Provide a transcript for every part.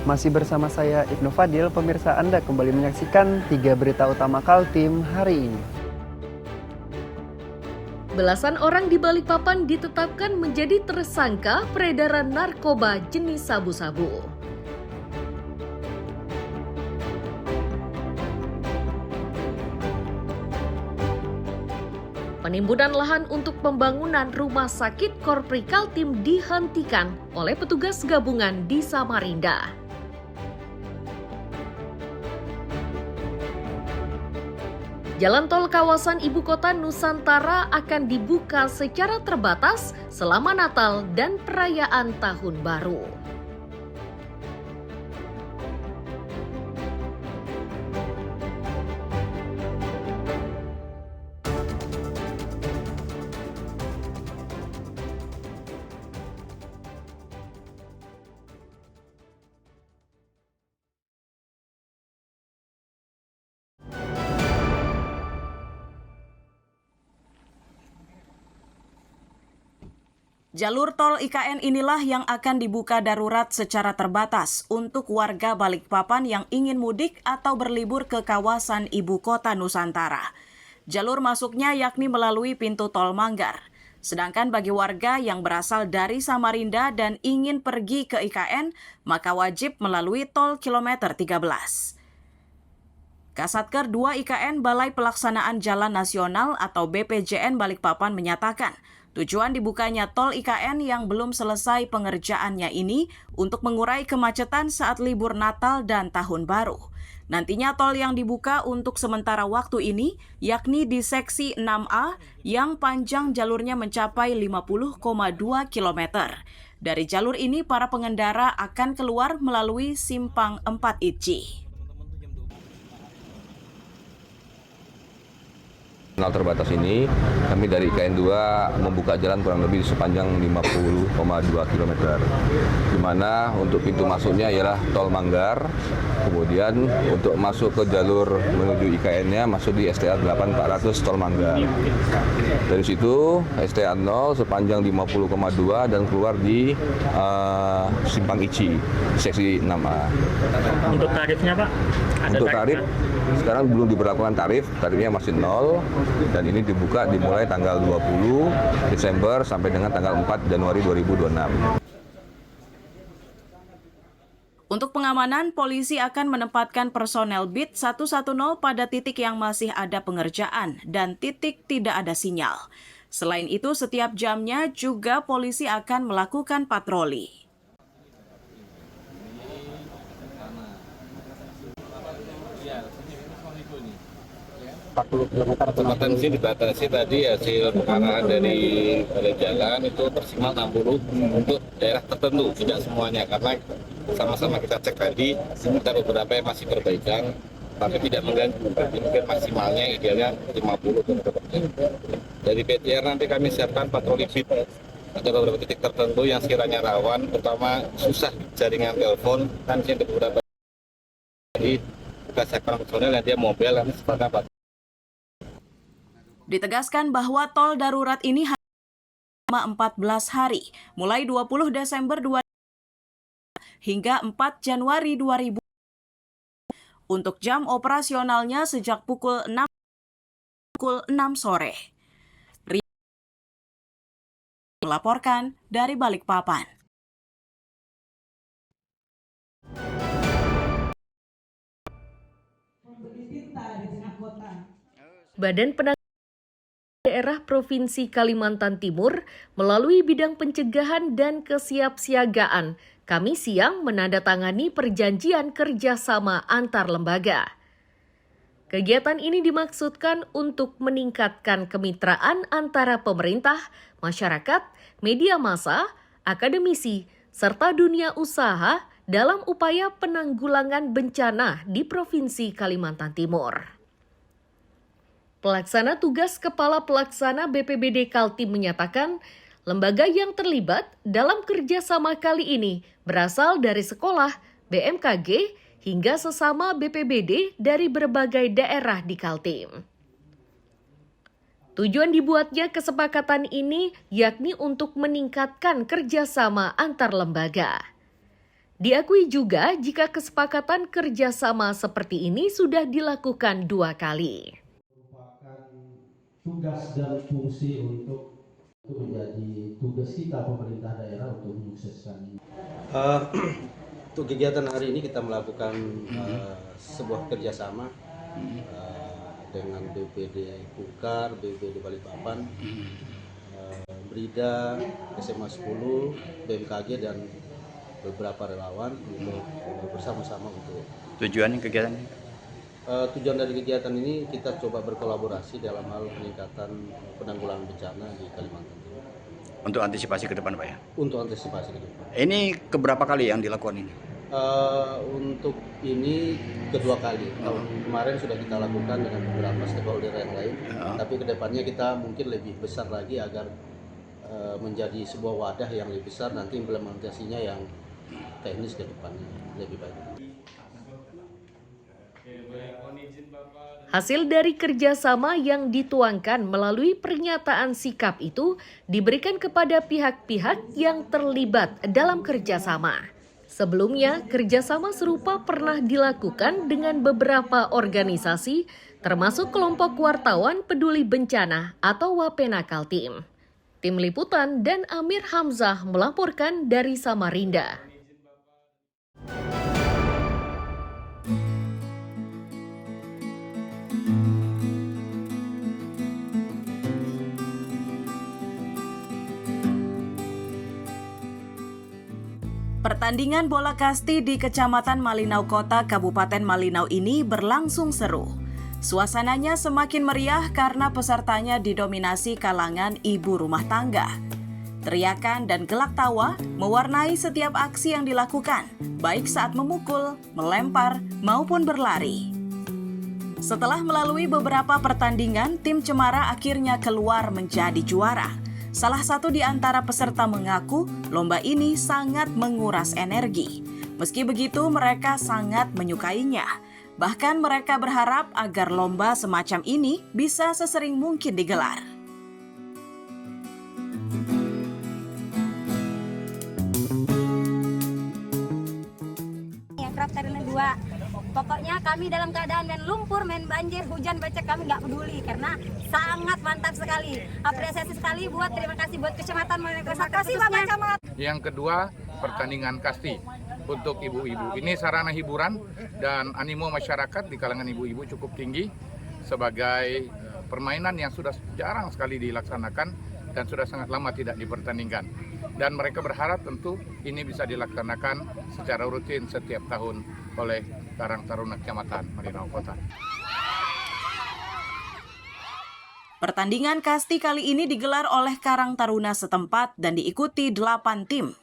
Masih bersama saya Ibnu Fadil, pemirsa Anda kembali menyaksikan 3 berita utama Kaltim hari ini. Belasan orang di Balikpapan ditetapkan menjadi tersangka peredaran narkoba jenis sabu-sabu. Penimbunan lahan untuk pembangunan rumah sakit Korpri Kaltim dihentikan oleh petugas gabungan di Samarinda. Jalan tol kawasan ibu kota Nusantara akan dibuka secara terbatas selama Natal dan perayaan Tahun Baru. Jalur tol IKN inilah yang akan dibuka darurat secara terbatas untuk warga Balikpapan yang ingin mudik atau berlibur ke kawasan ibu kota Nusantara. Jalur masuknya yakni melalui pintu tol Manggar. Sedangkan bagi warga yang berasal dari Samarinda dan ingin pergi ke IKN, maka wajib melalui tol kilometer 13. Kasatker 2 IKN Balai Pelaksanaan Jalan Nasional atau BPJN Balikpapan menyatakan, tujuan dibukanya tol IKN yang belum selesai pengerjaannya ini untuk mengurai kemacetan saat libur Natal dan Tahun Baru. Nantinya tol yang dibuka untuk sementara waktu ini yakni di seksi 6A yang panjang jalurnya mencapai 50,2 km. Dari jalur ini para pengendara akan keluar melalui Simpang 4 Itji. Terbatas ini, kami dari IKN 2 membuka jalan kurang lebih sepanjang 50,2 km. Di mana untuk pintu masuknya ialah tol Manggar, kemudian untuk masuk ke jalur menuju IKN-nya masuk di STA 8400 tol Manggar. Dari situ STA 0 sepanjang 50,2 dan keluar di Simpang Ici, seksi 6A. Untuk tarifnya Pak? Untuk tarif, sekarang belum diberlakukan tarifnya masih 0 dan ini dibuka dimulai tanggal 20 Desember sampai dengan tanggal 4 Januari 2026. Untuk pengamanan, polisi akan menempatkan personel BIT 110 pada titik yang masih ada pengerjaan dan titik tidak ada sinyal. Selain itu, setiap jamnya juga polisi akan melakukan patroli. Potensi dibatasi tadi hasil pengarahan dari jalan itu maksimal 60 untuk daerah tertentu, tidak semuanya karena sama-sama kita cek tadi kita beberapa yang masih perbaikan tapi tidak mengganggu, mungkin maksimalnya idealnya 50. Dari BTR nanti kami siapkan patroli BIT atau beberapa titik tertentu yang sekiranya rawan, pertama susah jaringan telepon kan ada beberapa jadi kita siapkan personel yang dia mobile nanti seperti Ditegaskan bahwa tol darurat ini hanya selama 14 hari, mulai 20 Desember 2000 hingga 4 Januari 2000. Untuk jam operasionalnya sejak pukul 6 sore. Melaporkan dari Balikpapan. Badan Penanggulangan Daerah Provinsi Kalimantan Timur melalui bidang pencegahan dan kesiapsiagaan Kamis siang menandatangani perjanjian kerjasama antar lembaga. Kegiatan ini dimaksudkan untuk meningkatkan kemitraan antara pemerintah, masyarakat, media massa, akademisi, serta dunia usaha dalam upaya penanggulangan bencana di Provinsi Kalimantan Timur. Pelaksana tugas Kepala Pelaksana BPBD Kaltim menyatakan, lembaga yang terlibat dalam kerjasama kali ini berasal dari sekolah, BMKG, hingga sesama BPBD dari berbagai daerah di Kaltim. Tujuan dibuatnya kesepakatan ini yakni untuk meningkatkan kerjasama antar lembaga. Diakui juga jika kesepakatan kerjasama seperti ini sudah dilakukan 2 kali. Merupakan tugas dan fungsi untuk menjadi tugas kita pemerintah daerah untuk menyukseskan ini. Untuk kegiatan hari ini kita melakukan sebuah kerjasama dengan BPD Kukar, BPD Balikpapan, Brida, SMA 10, BMKG dan beberapa relawan untuk bersama-sama untuk tujuan kegiatan ini? Tujuan dari kegiatan ini kita coba berkolaborasi dalam hal peningkatan penanggulangan bencana di Kalimantan Timur. Untuk antisipasi ke depan, Pak ya? Untuk antisipasi ke depan. Ini keberapa kali yang dilakukan ini? Untuk ini kedua kali. Tahun kemarin sudah kita lakukan dengan beberapa stakeholder yang lain, tapi kedepannya kita mungkin lebih besar lagi agar menjadi sebuah wadah yang lebih besar, nanti implementasinya yang teknis ke depannya lebih baik. Hasil dari kerjasama yang dituangkan melalui pernyataan sikap itu diberikan kepada pihak-pihak yang terlibat dalam kerjasama. Sebelumnya, kerjasama serupa pernah dilakukan dengan beberapa organisasi, termasuk kelompok wartawan peduli bencana atau Wapena Kaltim. Tim Liputan dan Amir Hamzah melaporkan dari Samarinda. Pertandingan bola kasti di Kecamatan Malinau Kota, Kabupaten Malinau ini berlangsung seru. Suasananya semakin meriah karena pesertanya didominasi kalangan ibu rumah tangga. Teriakan dan gelak tawa mewarnai setiap aksi yang dilakukan, baik saat memukul, melempar, maupun berlari. Setelah melalui beberapa pertandingan, tim Cemara akhirnya keluar menjadi juara. Salah satu di antara peserta mengaku lomba ini sangat menguras energi. Meski begitu, mereka sangat menyukainya. Bahkan mereka berharap agar lomba semacam ini bisa sesering mungkin digelar. Yang kerap karena 2. Pokoknya kami dalam keadaan main lumpur, main banjir, hujan, becek, kami nggak peduli karena sangat mantap sekali. Apresiasi sekali terima kasih buat Kecamatan Malinau Kota khususnya. Yang kedua, pertandingan kasti untuk ibu-ibu. Ini sarana hiburan dan animo masyarakat di kalangan ibu-ibu cukup tinggi sebagai permainan yang sudah jarang sekali dilaksanakan dan sudah sangat lama tidak dipertandingkan. Dan mereka berharap tentu ini bisa dilaksanakan secara rutin setiap tahun oleh Karang Taruna Kecamatan Malinau Kota. Pertandingan kasti kali ini digelar oleh Karang Taruna setempat dan diikuti 8 tim.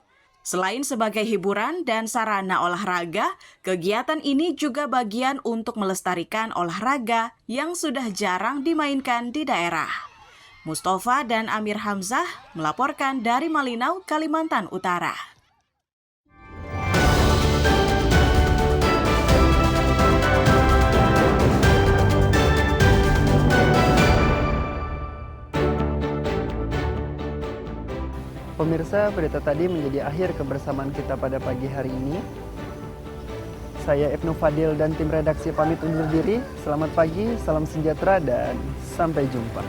Selain sebagai hiburan dan sarana olahraga, kegiatan ini juga bagian untuk melestarikan olahraga yang sudah jarang dimainkan di daerah. Mustafa dan Amir Hamzah melaporkan dari Malinau, Kalimantan Utara. Pemirsa, berita tadi menjadi akhir kebersamaan kita pada pagi hari ini. Saya Ibnu Fadil dan tim redaksi pamit undur diri. Selamat pagi, salam sejahtera, dan sampai jumpa.